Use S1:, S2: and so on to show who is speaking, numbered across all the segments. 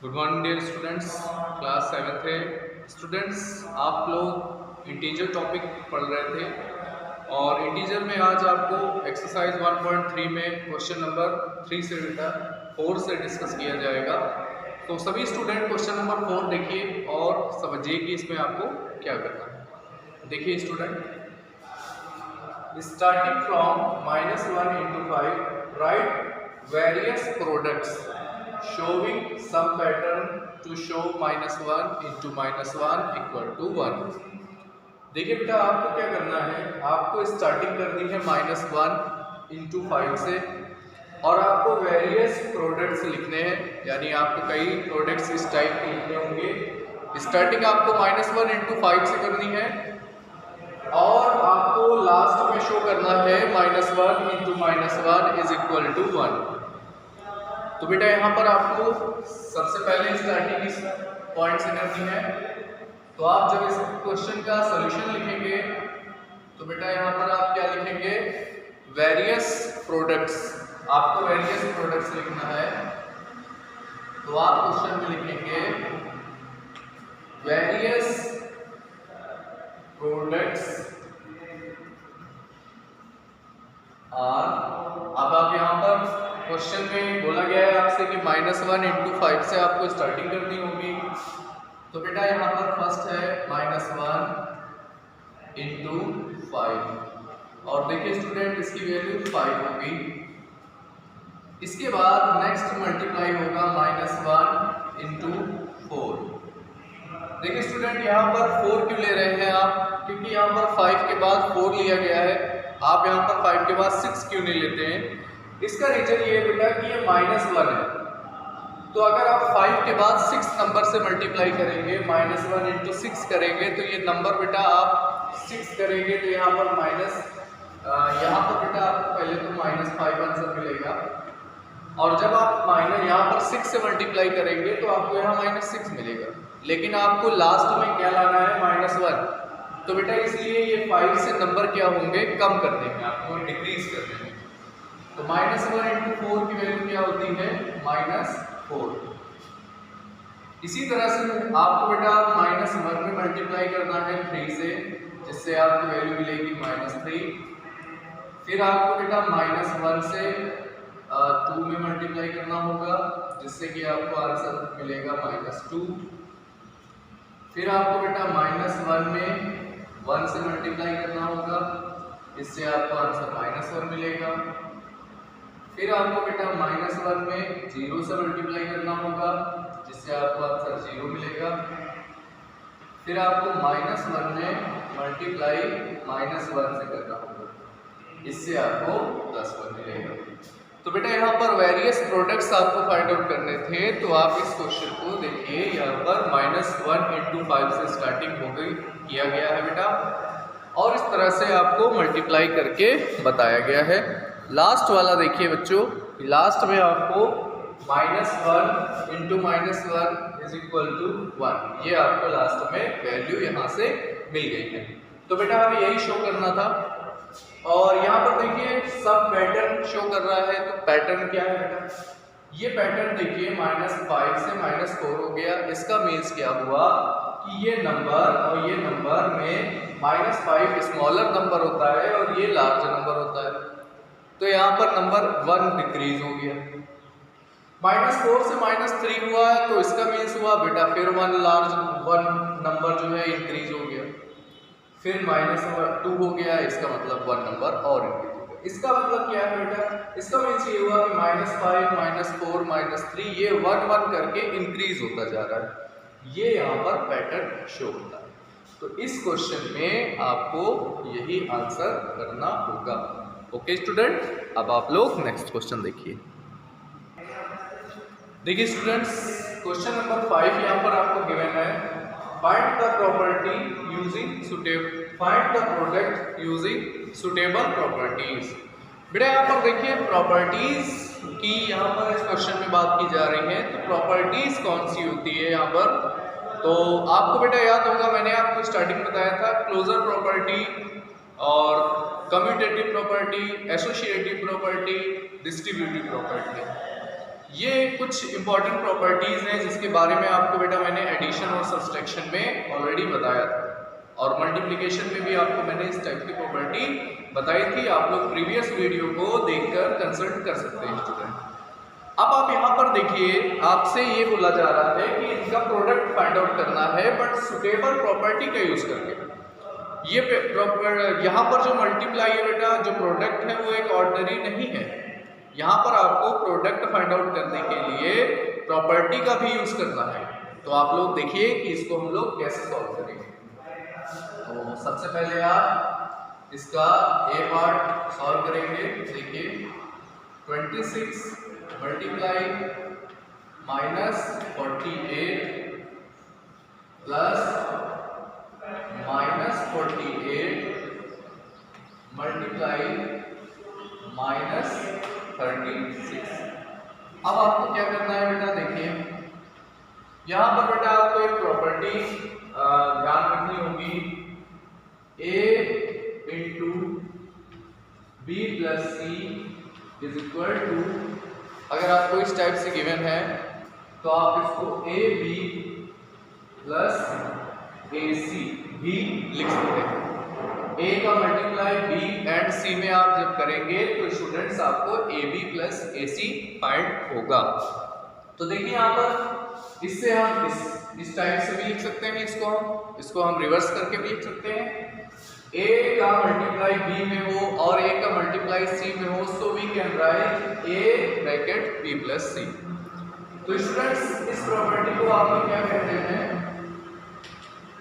S1: Good morning dear students, class 7th है। Students, आप लोग इंटीजर टॉपिक पढ़ रहे थे और इंटीजर में आज आपको एक्सरसाइज 1.3 में क्वेश्चन नंबर 3 से बेटा 4 से डिस्कस किया जाएगा। तो सभी स्टूडेंट क्वेश्चन नंबर 4 देखिए और समझिए कि इसमें आपको क्या करना है। देखिए student, starting from -1 into 5 write various products showing some pattern to show -1 into -1 equal to 1। देखिए बेटा, आपको क्या करना है, आपको स्टार्टिंग करनी है -1 into 5 से और आपको वेरियस प्रोडक्ट्स लिखने हैं, यानी आपको कई प्रोडक्ट्स इस टाइप के लिखने होंगे। स्टार्टिंग आपको -1 into 5 से करनी है और आपको लास्ट में शो करना है -1 into -1 इज इक्वल टू 1। तो बेटा यहाँ पर आपको सबसे पहले स्टार्टिंग इस पॉइंट से करनी है। तो आप जब इस क्वेश्चन का सॉल्यूशन लिखेंगे तो बेटा यहाँ पर आप क्या लिखेंगे, वेरियस प्रोडक्ट्स। आपको वेरियस प्रोडक्ट्स लिखना है, तो आप क्वेश्चन में लिखेंगे वेरियस प्रोडक्ट्स आर। अब आप यहाँ पर क्वेश्चन में बोला गया है आपसे कि -1 into 5 से आपको स्टार्टिंग करनी होगी। तो बेटा यहाँ पर फर्स्ट है -1 into 5 और देखिए स्टूडेंट, इसकी वैल्यू 5 होगी। इसके बाद नेक्स्ट मल्टीप्लाई होगा -1 into 4। देखिए स्टूडेंट, यहाँ पर 4 क्यों ले रहे हैं आप, क्योंकि यहाँ पर 5 के बाद 4 लिया गया है। आप यहाँ पर 5 के बाद 6 क्यों नहीं लेते हैं, इसका रीजन ये है बेटा कि ये -1 है। तो अगर आप 5 के बाद 6 नंबर से मल्टीप्लाई करेंगे, -1 into 6 करेंगे, तो ये नंबर बेटा आप 6 करेंगे तो यहाँ पर यहाँ पर बेटा आपको पहले तो -5 आंसर मिलेगा और जब आप यहाँ पर 6 से मल्टीप्लाई करेंगे तो आपको यहाँ -6 मिलेगा, लेकिन आपको लास्ट में क्या लाना है, -1। तो बेटा इसलिए ये 5 से नंबर क्या होंगे, कम कर देंगे, आपको डिक्रीज कर देंगे। तो -1 into 4 की वैल्यू क्या होती है, -4। इसी तरह से आपको बेटा -1 में मल्टीप्लाई करना है 3 से, जिससे आपको वैल्यू मिलेगी -3। फिर आपको बेटा -1 से 2 में मल्टीप्लाई करना होगा, जिससे कि आपको आंसर मिलेगा -2। फिर आपको बेटा -1 में 1 से मल्टीप्लाई करना होगा, इससे आपको आंसर -1 मिलेगा। फिर आपको बेटा -1 में 0 से मल्टीप्लाई करना होगा, जिससे आपको आंसर 0 मिलेगा। फिर आपको -1 में मल्टीप्लाई -1 से करना होगा, इससे आपको +1 मिलेगा। तो बेटा यहाँ पर वेरियस प्रोडक्ट्स आपको फाइंड आउट करने थे, तो आप इस क्वेश्चन को देखिए, यहाँ पर -1 into 5 से स्टार्टिंग हो गई, किया गया है बेटा, और इस तरह से आपको मल्टीप्लाई करके बताया गया है। लास्ट वाला देखिए बच्चों, लास्ट में आपको -1 into -1 इज इक्वल टू 1, ये आपको लास्ट में वैल्यू यहाँ से मिल गई है। तो बेटा हमें यही शो करना था और यहाँ पर देखिए सब पैटर्न शो कर रहा है। तो पैटर्न क्या है बेटा, ये पैटर्न देखिए -5 से -4 हो गया। इसका मीन्स क्या हुआ कि ये नंबर और ये नंबर में -5 स्मॉलर नंबर होता है और ये लार्ज नंबर होता है। तो यहाँ पर नंबर 1 डिक्रीज हो गया। -4 से -3 हुआ है, तो इसका मीन्स हुआ बेटा फिर 1 नंबर जो है इंक्रीज हो गया। फिर -2 हो गया, इसका मतलब 1 नंबर और इंक्रीज हो गया। इसका मतलब क्या है बेटा, इसका मीन्स ये हुआ कि -5 -4 -3 ये 1 करके इंक्रीज होता जा रहा है। ये यहाँ पर पैटर्न शो होता है। तो इस क्वेश्चन में आपको यही आंसर करना होगा। ओके स्टूडेंट, अब आप लोग नेक्स्ट क्वेश्चन देखिए। देखिए स्टूडेंट्स, क्वेश्चन नंबर 5 यहाँ पर आपको गिवन है, find the property using suitable, find the product using suitable properties. बेटा यहाँ पर देखिए प्रॉपर्टीज की यहाँ पर इस क्वेश्चन में बात की जा रही है। तो प्रॉपर्टीज कौन सी होती है यहाँ पर, तो आपको बेटा याद होगा, मैंने आपको स्टार्टिंग बताया था क्लोजर प्रॉपर्टी और commutative property, associative property, distributive property. ये कुछ इंपॉर्टेंट प्रॉपर्टीज हैं जिसके बारे में आपको बेटा मैंने एडिशन और सब्सट्रैक्शन में ऑलरेडी बताया था, और मल्टीप्लिकेशन में भी आपको मैंने इस टाइप की प्रॉपर्टी बताई थी। आप लोग प्रीवियस वीडियो को देखकर कंसल्ट कर सकते हैं स्टूडेंट। अब आप यहाँ पर देखिए, आपसे ये बोला जा रहा है कि इनका प्रोडक्ट फाइंड आउट करना है, बट सुटेबल प्रॉपर्टी का यूज करके। ये यहाँ पर जो मल्टीप्लाई है बेटा, जो प्रोडक्ट है वो एक ऑर्डिनरी नहीं है। यहाँ पर आपको प्रोडक्ट फाइंड आउट करने के लिए प्रॉपर्टी का भी यूज करना है। तो आप लोग देखिए कि इसको हम लोग कैसे सॉल्व करेंगे। तो सबसे पहले आप इसका ए पार्ट सॉल्व करेंगे। देखिए 26 मल्टीप्लाई -48 प्लस -48 मल्टीप्लाई -36। अब आपको क्या करना है बेटा, देखिए यहाँ पर बेटा आपको एक प्रॉपर्टी ध्यान रखनी होगी, a into b plus c is equal to, अगर आपको इस टाइप से गिवन है तो आप इसको ए बी प्लस ए सी भी लिख सकते हैं। ए का मल्टीप्लाई बी एंड सी में आप जब करेंगे तो स्टूडेंट्स आपको a b plus a c find होगा। तो देखिए यहाँ पर इससे हम इस टाइप से भी लिख सकते हैं, इसको हम रिवर्स करके भी लिख सकते हैं। ए का मल्टीप्लाई बी में हो और ए का मल्टीप्लाई सी में हो, so we can write A bracket B plus C. तो स्टूडेंट्स इस प्रॉपर्टी को आप लोग क्या कहते हैं,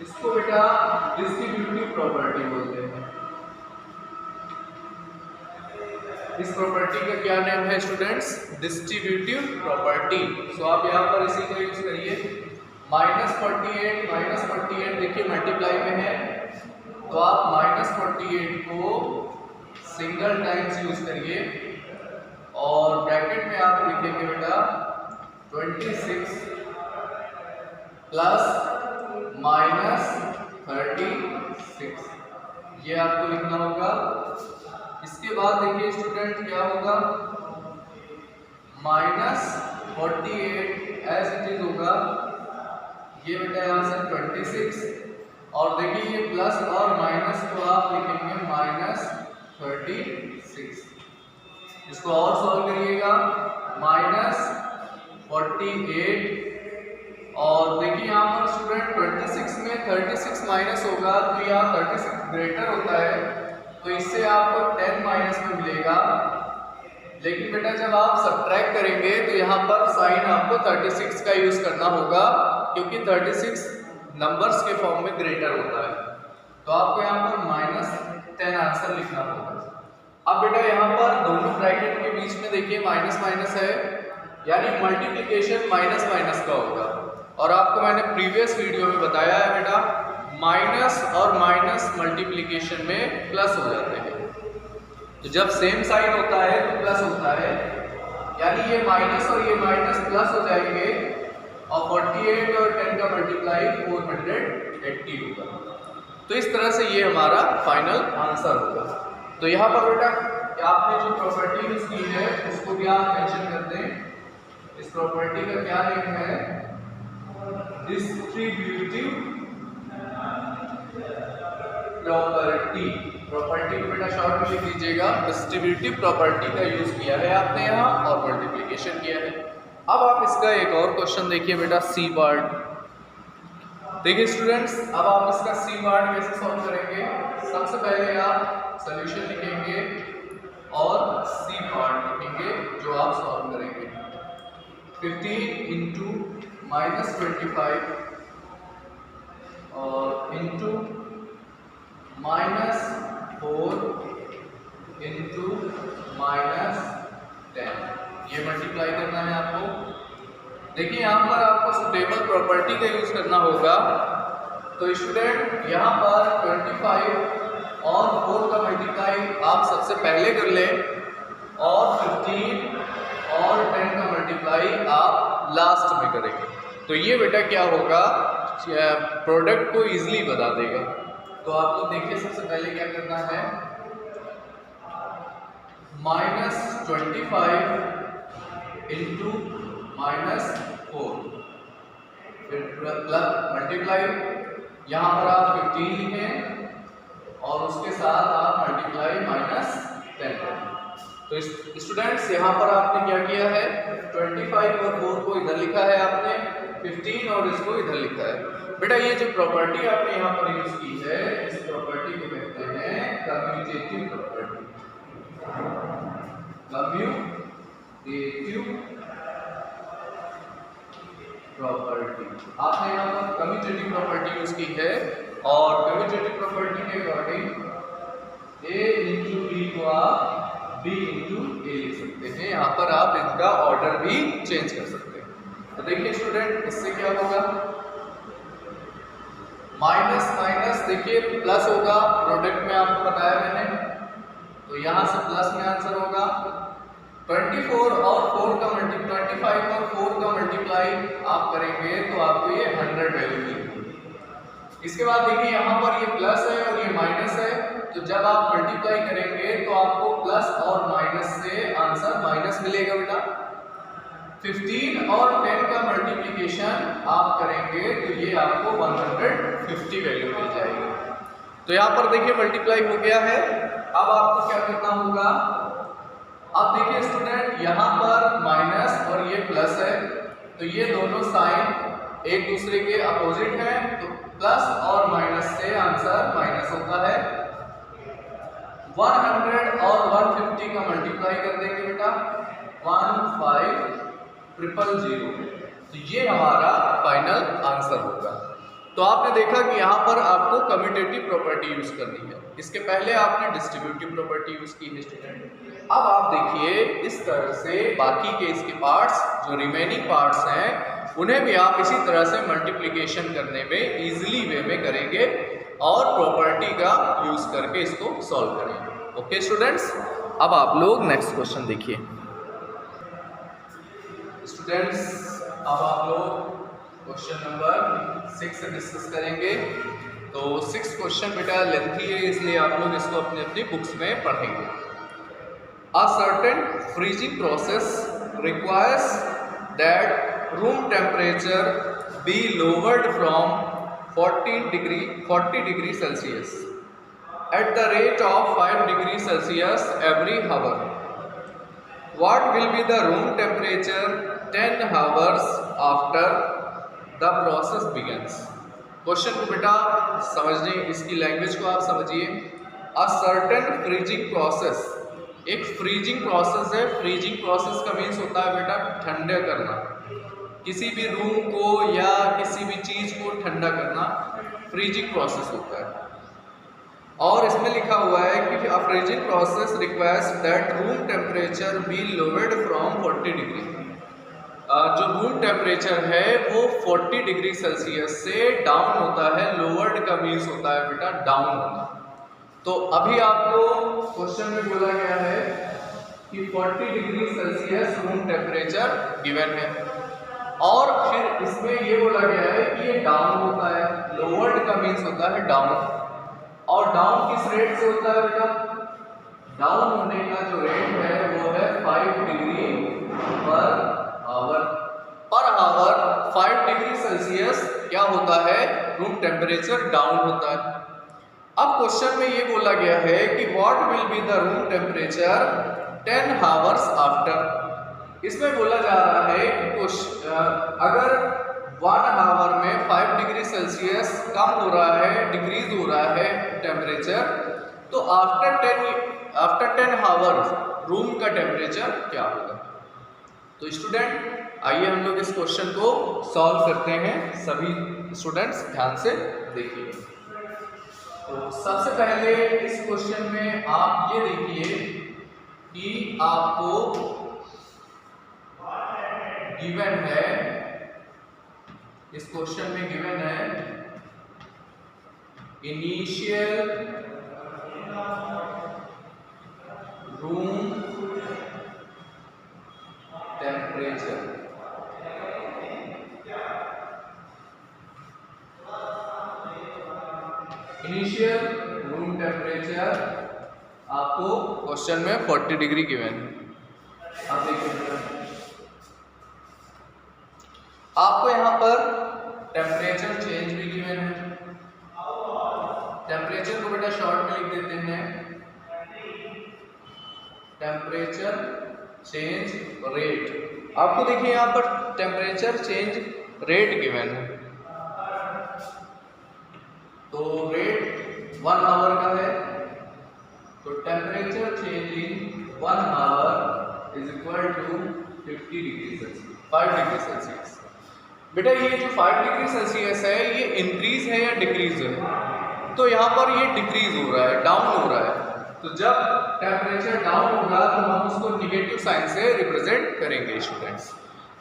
S1: इसको बेटा डिस्ट्रीब्यूटिव प्रॉपर्टी बोलते हैं। इस प्रॉपर्टी का क्या नेम है स्टूडेंट्स, डिस्ट्रीब्यूटिव प्रॉपर्टी। सो आप यहाँ पर इसी को यूज करिए। -48 देखिए मल्टीप्लाई में है, तो आप -48 को सिंगल टाइम्स यूज करिए और ब्रैकेट में आप लिखेंगे बेटा 26 प्लस -36, ये आपको लिखना होगा। इसके बाद देखिए स्टूडेंट क्या होगा, -48 एज इट इज होगा, ये बेटा यहाँ से 26, और देखिए ये प्लस और माइनस को आप लिखेंगे -36। इसको और सॉल्व करिएगा, -48, और देखिए यहाँ पर स्टूडेंट 26 में 36 माइनस होगा तो यहाँ 36 ग्रेटर होता है, तो इससे आपको 10 माइनस में मिलेगा। लेकिन बेटा जब आप सब्ट्रैक्ट करेंगे तो यहाँ पर साइन आपको 36 का यूज करना होगा, क्योंकि 36 नंबर्स के फॉर्म में ग्रेटर होता है। तो आपको यहाँ पर -10 आंसर लिखना होगा। अब बेटा यहाँ पर दोनों ब्रैकेट के बीच में देखिए माइनस माइनस है, यानी मल्टीप्लिकेशन माइनस माइनस का होगा। और आपको मैंने प्रीवियस वीडियो में बताया है बेटा, माइनस और माइनस मल्टीप्लिकेशन में प्लस हो जाते हैं। तो जब सेम साइन होता है तो प्लस होता है, यानी ये माइनस और ये माइनस प्लस हो जाएंगे, और 48 और 10 का मल्टीप्लाई 480 होगा। तो इस तरह से ये हमारा फाइनल आंसर होगा। तो यहाँ पर बेटा आपने जो प्रॉपर्टी यूज की है उसको भी आप मेंशन कर दें। इस प्रॉपर्टी का क्या नेम है, डिस्ट्रीब्यूटिव प्रॉपर्टी। प्रॉपर्टी को बेटा शॉर्ट में लिख दीजिएगा, डिस्ट्रीब्यूटिव प्रॉपर्टी का यूज किया है आपने यहाँ और मल्टीप्लिकेशन किया है। अब आप इसका एक और क्वेश्चन देखिए बेटा, सी पार्ट। देखिए स्टूडेंट्स, अब आप इसका सी पार्ट कैसे सॉल्व करेंगे। सबसे पहले आप सॉल्यूशन लिखेंगे और सी पार्ट लिखेंगे जो आप सॉल्व करेंगे। 15 इंटू -25 और इंटू -4 इंटू -10, ये मल्टीप्लाई करना है आपको। देखिए यहाँ पर आपको सुटेबल प्रॉपर्टी का यूज करना होगा। तो स्टूडेंट यहाँ पर 25 और 4 का मल्टीप्लाई आप सबसे पहले कर लें, और 15 और 10 का मल्टीप्लाई आप लास्ट में करेंगे। तो ये बेटा क्या होगा, प्रोडक्ट को इजीली बता देगा। तो आप लोग देखिए सबसे पहले क्या करना है, -25 इंटू -4, फिर प्लस मल्टीप्लाई, यहाँ पर आप 15 लिखें और उसके साथ आप मल्टीप्लाई -10 करें। तो स्टूडेंट्स यहाँ पर आपने क्या किया है, 25 और 4 को इधर लिखा है आपने, 15 और इसको इधर लिखा है। बेटा ये जो प्रॉपर्टी आपने यहाँ पर यूज की है, इस प्रॉपर्टी को कहते हैं कम्यूटेटिव प्रॉपर्टी। कम्यूटेटिव प्रॉपर्टी आपने यहाँ पर कम्यूटेटिव प्रॉपर्टी यूज की है, और कम्यूटेटिव प्रॉपर्टी के अकॉर्डिंग a इंटू b को आप b इंटू ए लिख सकते हैं। यहाँ पर आप इनका ऑर्डर भी चेंज कर सकते हैं। तो देखिए स्टूडेंट, इससे क्या होगा, माइनस माइनस देखिए प्लस होगा, प्रोडक्ट में आपको बताया मैंने, तो यहाँ से प्लस में आंसर होगा। 25 और 4 का मल्टीप्लाई आप करेंगे तो आपको ये 100 वैल्यू मिलेगी। इसके बाद देखिए यहाँ पर ये प्लस है और ये माइनस है, तो जब आप मल्टीप्लाई करेंगे तो आपको प्लस और माइनस से आंसर माइनस मिलेगा बेटा। 15 और 10 का मल्टीप्लिकेशन आप करेंगे तो ये आपको 150 वैल्यू मिल जाएगी। तो यहाँ पर देखिए मल्टीप्लाई हो गया है। अब आपको क्या करना होगा, अब देखिए स्टूडेंट यहाँ पर माइनस और ये प्लस है, तो ये दोनों साइन एक दूसरे के अपोजिट हैं, तो प्लस और माइनस से आंसर माइनस होता है। 100 और 150 का मल्टीप्लाई कर देंगे बेटा, 15000, तो ये हमारा फाइनल आंसर होगा। तो आपने देखा कि यहाँ पर आपको कम्यूटेटिव प्रॉपर्टी यूज करनी है, इसके पहले आपने डिस्ट्रीब्यूटिव प्रॉपर्टी यूज की है स्टूडेंट। अब आप देखिए इस तरह से बाकी के इसके पार्ट्स, जो रिमेनिंग पार्ट्स हैं, उन्हें भी आप इसी तरह से मल्टीप्लिकेशन करने में इजीली वे में करेंगे और प्रॉपर्टी का यूज करके इसको सॉल्व करेंगे। ओके स्टूडेंट्स, अब आप लोग नेक्स्ट क्वेश्चन देखिए। स्टूडेंट्स अब आप लोग क्वेश्चन नंबर 6 से डिस्कस करेंगे। तो 6 क्वेश्चन बेटा लेंथी है, इसलिए आप लोग इसको अपनी अपनी बुक्स में पढ़ेंगे। A certain freezing process requires that room temperature be lowered from 40 degree Celsius at the rate of 5 degree Celsius every hour. What will be the room temperature 10 hours after the process begins? Question को बेटा समझने, इसकी language को आप समझिए। A certain freezing process, एक freezing process है। Freezing process का मीन्स होता है बेटा ठंडा करना, किसी भी रूम को या किसी भी चीज को ठंडा करना फ्रीजिंग प्रोसेस होता है। और इसमें लिखा हुआ है कि a freezing process requires that room temperature be lowered from 40 degree. जो रूम टेम्परेचर है वो 40 डिग्री सेल्सियस से डाउन होता है। लोवर्ड का मीन्स होता है बेटा डाउन होना। तो अभी आपको क्वेश्चन में बोला गया है कि 40 degree Celsius room temperature given है, और फिर इसमें ये बोला गया है कि ये डाउन होता है। लोवर्ड का मीन्स होता है डाउन, और डाउन किस रेट से होता है बेटा? डाउन होने का जो रेट है वो है 5 degree per hour. 5 degree Celsius क्या होता है? रूम टेम्परेचर डाउन होता है। अब क्वेश्चन में ये बोला गया है कि what will be the room temperature 10 hours after. इसमें बोला जा रहा है कि अगर 1 आवर में 5 डिग्री सेल्सियस कम हो रहा है, डिक्रीज हो रहा है टेम्परेचर, तो आफ्टर 10 आवर्स रूम का टेम्परेचर क्या होगा? तो स्टूडेंट आइए हम लोग इस क्वेश्चन को सॉल्व करते हैं। सभी स्टूडेंट्स ध्यान से देखिए। तो सबसे पहले इस क्वेश्चन में आप ये देखिए कि आपको गिवन है, इस क्वेश्चन में गिवन है initial room temperature. Initial room temperature आपको क्वेश्चन में 40 डिग्री गिवन है। आप देखिए पर टेम्परेचर चेंज भी गिवन है। टेम्परेचर को बेटा शॉर्ट में लिख देते हैं टेम्परेचर चेंज रेट। आपको देखिए यहाँ पर टेम्परेचर चेंज रेट गिवन है, तो रेट 1 आवर का है, तो temperature change in 1 hour is equal to 50 degree Celsius, 5 degree Celsius. बेटा ये जो 5 डिग्री सेल्सियस है ये इंक्रीज है या डिक्रीज है? तो यहाँ पर ये डिक्रीज हो रहा है, डाउन हो रहा है। तो जब टेम्परेचर डाउन होगा तो हम उसको निगेटिव साइन से रिप्रेजेंट करेंगे स्टूडेंट्स।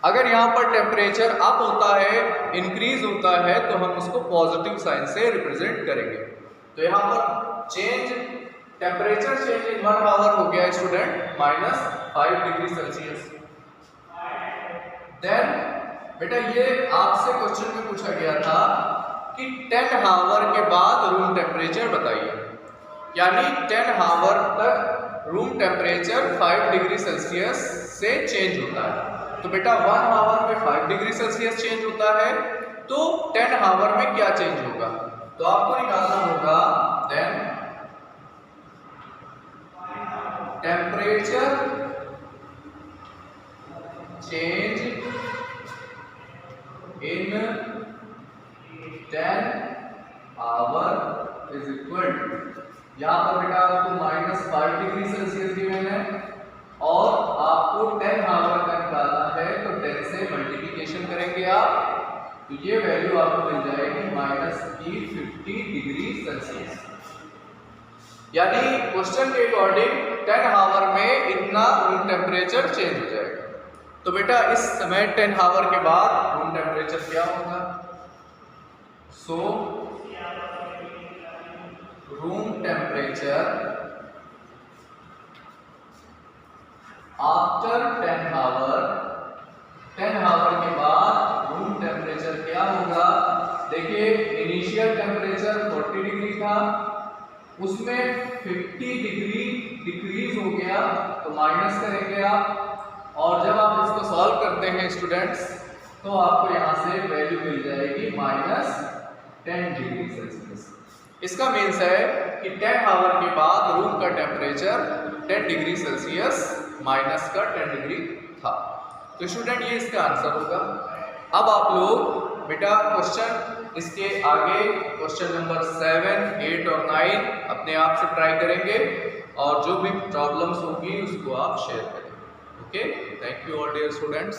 S1: अगर यहाँ पर टेम्परेचर अप होता है, इंक्रीज होता है, तो हम उसको पॉजिटिव साइन से रिप्रेजेंट करेंगे। तो यहाँ पर change temperature change in 1 hour हो गया स्टूडेंट -5 डिग्री सेल्सियस। देन बेटा ये आपसे क्वेश्चन में पूछा गया था कि 10 आवर के बाद रूम टेम्परेचर बताइए, यानी 10 आवर तक रूम टेम्परेचर 5 डिग्री सेल्सियस से चेंज होता है। तो बेटा 1 आवर में 5 डिग्री सेल्सियस चेंज होता है, तो 10 आवर में क्या चेंज होगा? तो आपको निकालना होगा then temperature change in 10 hour is equal to, यहाँ पर बेटा आपको -5 डिग्री सेल्सियस गिवन है और आपको 10 आवर का निकालना है, तो 10 से मल्टीप्लिकेशन करेंगे आप, तो ये वैल्यू आपको मिल जाएगी -50 डिग्री सेल्सियस। यानी क्वेश्चन के अकॉर्डिंग 10 आवर में इतना रूम टेम्परेचर चेंज हो जाएगा। तो बेटा इस समय 10 आवर के बाद रूम टेम्परेचर क्या होगा? So room temperature after 10 hour, 10 hour के बाद रूम टेम्परेचर क्या होगा? देखिए इनिशियल टेम्परेचर 40 डिग्री था, उसमें 50 डिग्री डिक्रीज हो गया, तो माइनस करेंगे आप, और जब आप इसको सॉल्व करते हैं स्टूडेंट्स तो आपको यहाँ से वैल्यू मिल जाएगी -10 डिग्री सेल्सियस। इसका मीन्स है कि 10 आवर के बाद रूम का टेम्परेचर 10 डिग्री सेल्सियस माइनस का 10 डिग्री था। तो स्टूडेंट ये इसका आंसर होगा। अब आप लोग बेटा क्वेश्चन इसके आगे क्वेश्चन नंबर 7, 8 और 9 अपने आप से ट्राई करेंगे और जो भी प्रॉब्लम्स होगी उसको आप शेयर करेंगे। Okay, thank you all dear students.